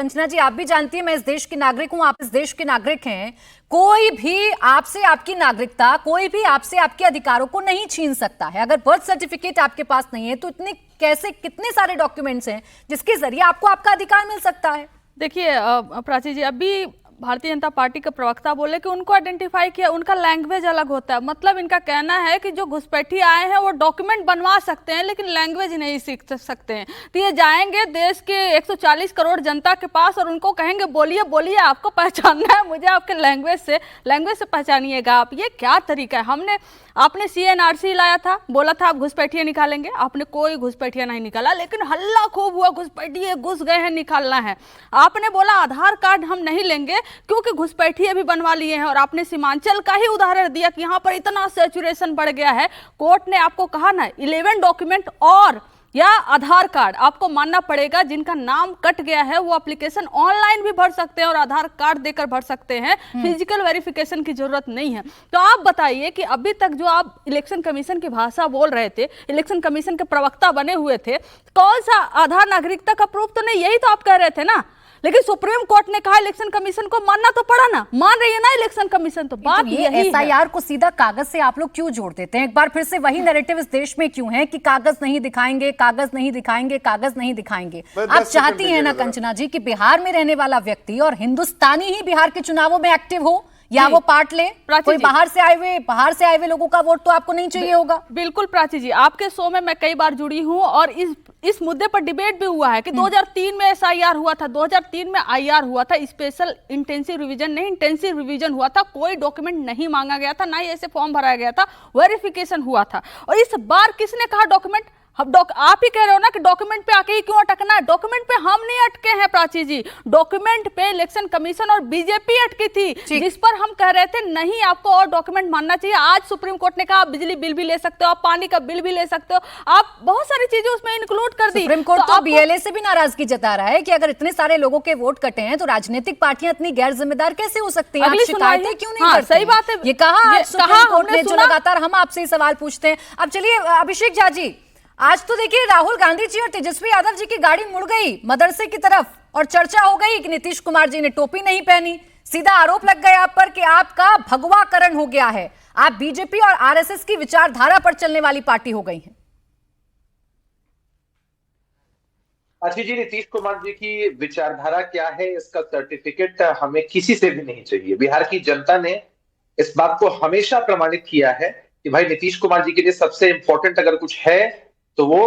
कंचना जी, आप भी जानती हैं मैं इस देश की नागरिक हूं, आप इस देश के नागरिक हैं। कोई भी आपसे आपकी नागरिकता, कोई भी आपसे आपके अधिकारों को नहीं छीन सकता है। अगर बर्थ सर्टिफिकेट आपके पास नहीं है तो इतने कैसे, कितने सारे डॉक्यूमेंट्स हैं जिसके जरिए आपको आपका अधिकार मिल सकता है। देखिए प्राची जी, अभी भारतीय जनता पार्टी के प्रवक्ता बोले कि उनको आइडेंटिफाई किया, उनका लैंग्वेज अलग होता है। मतलब इनका कहना है कि जो घुसपैठी आए हैं वो डॉक्यूमेंट बनवा सकते हैं लेकिन लैंग्वेज नहीं सीख सकते हैं। तो ये जाएंगे देश के 140 करोड़ जनता के पास और उनको कहेंगे बोलिए बोलिए, आपको पहचानना है मुझे, आपके लैंग्वेज से पहचानिएगा आप। ये क्या तरीका है? आपने CNRC लाया था, बोला था आप घुसपैठिया निकालेंगे, आपने कोई घुसपैठिया नहीं निकाला, लेकिन हल्ला खूब हुआ घुसपैठिए घुस गए हैं, निकालना है। आपने बोला आधार कार्ड हम नहीं लेंगे क्योंकि घुसपैठिए भी बनवा लिए हैं, और आपने सीमांचल का ही उदाहरण दिया कि यहाँ पर इतना सैचुरेशन बढ़ गया है। कोर्ट ने आपको कहा ना 11 डॉक्यूमेंट और या आधार कार्ड आपको मानना पड़ेगा। जिनका नाम कट गया है वो एप्लीकेशन ऑनलाइन भी भर सकते हैं और आधार कार्ड देकर भर सकते हैं, फिजिकल वेरिफिकेशन की जरूरत नहीं है। तो आप बताइए कि अभी तक जो आप इलेक्शन कमीशन की भाषा बोल रहे थे, इलेक्शन कमीशन के प्रवक्ता बने हुए थे, कौन सा आधार नागरिकता का प्रूफ तो नहीं, यही तो आप कह रहे थे ना। लेकिन सुप्रीम कोर्ट ने कहा इलेक्शन कमीशन को मानना तो पड़ा ना, मान रही है ना इलेक्शन कमीशन। तो बात ये SIR को सीधा कागज से आप लोग क्यों जोड़ देते हैं? एक बार फिर से वही नैरेटिव इस देश में क्यों है कि कागज नहीं दिखाएंगे, कागज नहीं दिखाएंगे, कागज नहीं दिखाएंगे। आप चाहती हैं ना कंचना जी कि बिहार में रहने वाला व्यक्ति और हिंदुस्तानी ही बिहार के चुनावों में एक्टिव हो, या वो पार्ट ले? कोई बाहर से आए हुए लोगों का वोट तो आपको नहीं चाहिए होगा। बिल्कुल प्राची जी, आपके शो में मैं कई बार जुड़ी हूं और इस मुद्दे पर डिबेट भी हुआ है कि 2003 में SIR हुआ था, 2003 में IR हुआ था, स्पेशल इंटेंसिव रिवीजन नहीं, इंटेंसिव रिवीजन हुआ था, कोई डॉक्यूमेंट नहीं मांगा गया था, ना ही ऐसे फॉर्म भराया गया था, वेरिफिकेशन हुआ था। और इस बार किसने कहा डॉक्यूमेंट? आप ही कह रहे हो ना कि डॉक्यूमेंट पे आके ही क्यों अटकना है। डॉक्यूमेंट पे हम नहीं अटके हैं प्राची जी, डॉक्यूमेंट पे इलेक्शन कमीशन और बीजेपी अटकी थी, जिस पर हम कह रहे थे नहीं आपको और डॉक्यूमेंट मानना चाहिए। आज सुप्रीम कोर्ट ने कहा आप बिजली बिल भी ले सकते हो, आप पानी का बिल भी ले सकते हो, आप बहुत सारी चीजें उसमें इंक्लूड कर दी। सुप्रीम कोर्ट तो BLA से भी नाराजगी जता रहा है कि अगर इतने सारे लोगों के वोट कटे हैं तो राजनीतिक पार्टियां इतनी गैर जिम्मेदार कैसे हो सकती हैं? शिकायतें क्यों नहीं करते? सही बात है, ये कहा सुप्रीम कोर्ट ने, जो लगातार हम आपसे सवाल पूछते हैं। अब चलिए अभिषेक झा जी, आज तो देखिए राहुल गांधी जी और तेजस्वी यादव जी की गाड़ी मुड़ गई मदरसे की तरफ और चर्चा हो गई कि नीतीश कुमार जी ने टोपी नहीं पहनी। सीधा आरोप लग गया आप पर कि आपका भगवाकरण हो गया है, आप बीजेपी और RSS की विचारधारा पर चलने वाली पार्टी हो गई हैं। अच्छी जी, नीतीश कुमार जी की विचारधारा क्या है इसका सर्टिफिकेट हमें किसी से भी नहीं चाहिए। बिहार की जनता ने इस बात को हमेशा प्रमाणित किया है कि भाई नीतीश कुमार जी के लिए सबसे इंपॉर्टेंट अगर कुछ है तो वो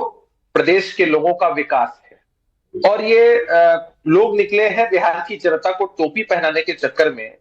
प्रदेश के लोगों का विकास है। और ये लोग निकले हैं बिहार की जनता को टोपी पहनाने के चक्कर में।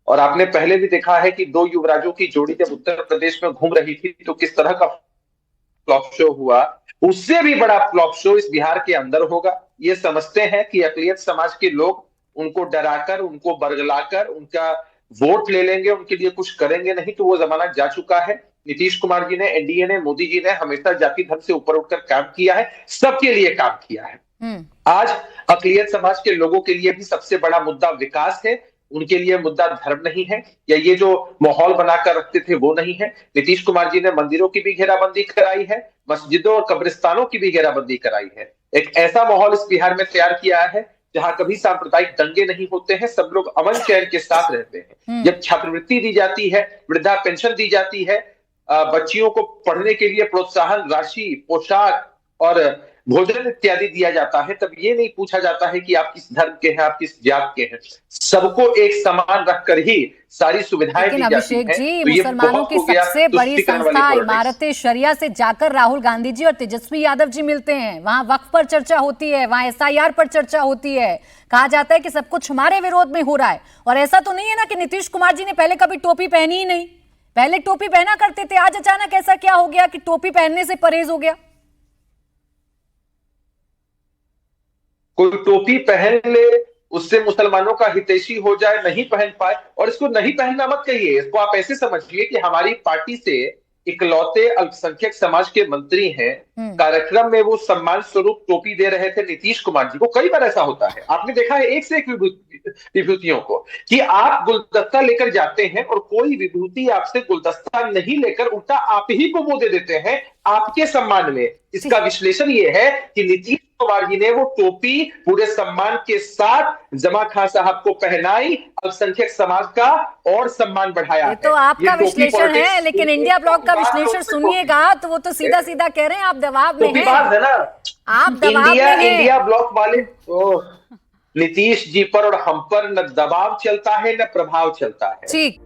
और आपने पहले भी देखा है कि दो युवराजों की जोड़ी जब उत्तर प्रदेश में घूम रही थी तो किस तरह का फ्लॉप शो हुआ। उससे भी बड़ा फ्लॉप शो इस बिहार के अंदर होगा। ये समझते हैं कि अकलियत समाज के लोग उनको डराकर, उनको बरगलाकर उनका वोट ले लेंगे, उनके लिए कुछ करेंगे नहीं, तो वो जमाना जा चुका है। नीतीश कुमार जी ने, NDA ने, मोदी जी ने हमेशा जाति धर्म से ऊपर उठकर काम किया है, सबके लिए काम किया है। आज अकलियत समाज के लोगों के लिए भी सबसे बड़ा मुद्दा विकास है, उनके लिए मुद्दा धर्म नहीं है, या ये जो माहौल बनाकर रखते थे वो नहीं है। नीतीश कुमार जी ने मंदिरों की भी घेराबंदी कराई है, मस्जिदों और कब्रिस्तानों की भी घेराबंदी कराई है। एक ऐसा माहौल इस बिहार में तैयार किया है जहां कभी सांप्रदायिक दंगे नहीं होते हैं, सब लोग अमन चैन के साथ रहते हैं। जब छात्रवृत्ति दी जाती है, वृद्धा पेंशन दी जाती है, बच्चियों को पढ़ने के लिए प्रोत्साहन राशि, पोशाक और भोजन इत्यादि दिया जाता है, तब ये नहीं पूछा जाता है कि आप किस धर्म के हैं, आप किस जात के हैं। सबको एक समान रखकर ही सारी सुविधाएं दी जाती अभिषेक हैं। जी, तो मुसलमानों की सबसे बड़ी संस्था इमारत शरिया से जाकर राहुल गांधी जी और तेजस्वी यादव जी मिलते हैं, वहां वक्फ पर चर्चा होती है, वहां SIR पर चर्चा होती है, कहा जाता है कि सब कुछ हमारे विरोध में हो रहा है। और ऐसा तो नहीं है ना कि नीतीश कुमार जी ने पहले कभी टोपी पहनी ही नहीं, पहले टोपी पहना करते थे, आज अचानक ऐसा क्या हो गया कि टोपी पहनने से परहेज हो गया? कोई टोपी पहन ले उससे मुसलमानों का हितैषी हो जाए, नहीं पहन पाए, और इसको नहीं पहनना मत कहिए, इसको आप ऐसे समझिए कि हमारी पार्टी से इकलौते अल्पसंख्यक समाज के मंत्री हैं, कार्यक्रम में वो सम्मान स्वरूप टोपी दे रहे थे नीतीश कुमार जी को। कई बार ऐसा होता है, आपने देखा है एक से एक विभूतियों को कि आप गुलदस्ता लेकर जाते हैं और कोई विभूति आपसे गुलदस्ता नहीं लेकर उल्टा आप ही को वो दे देते हैं आपके सम्मान में। इसका विश्लेषण ये है कि नीतीश कुमार जी ने वो टोपी पूरे सम्मान के साथ जमा खान साहब को पहनाई, अल्पसंख्यक समाज का और सम्मान बढ़ाया ये तो आपका ये टोपी विश्लेषण है, पॉलिटिक्स लेकिन इंडिया ब्लॉक का विश्लेषण सुनिएगा तो वो तो सीधा सीधा कह रहे हैं आप दबाव में टोपी हैं। बात है ना, आप दबाव में हैं। इंडिया ब्लॉक वाले नीतीश जी पर और हम पर न दबाव चलता है न प्रभाव चलता है। ठीक।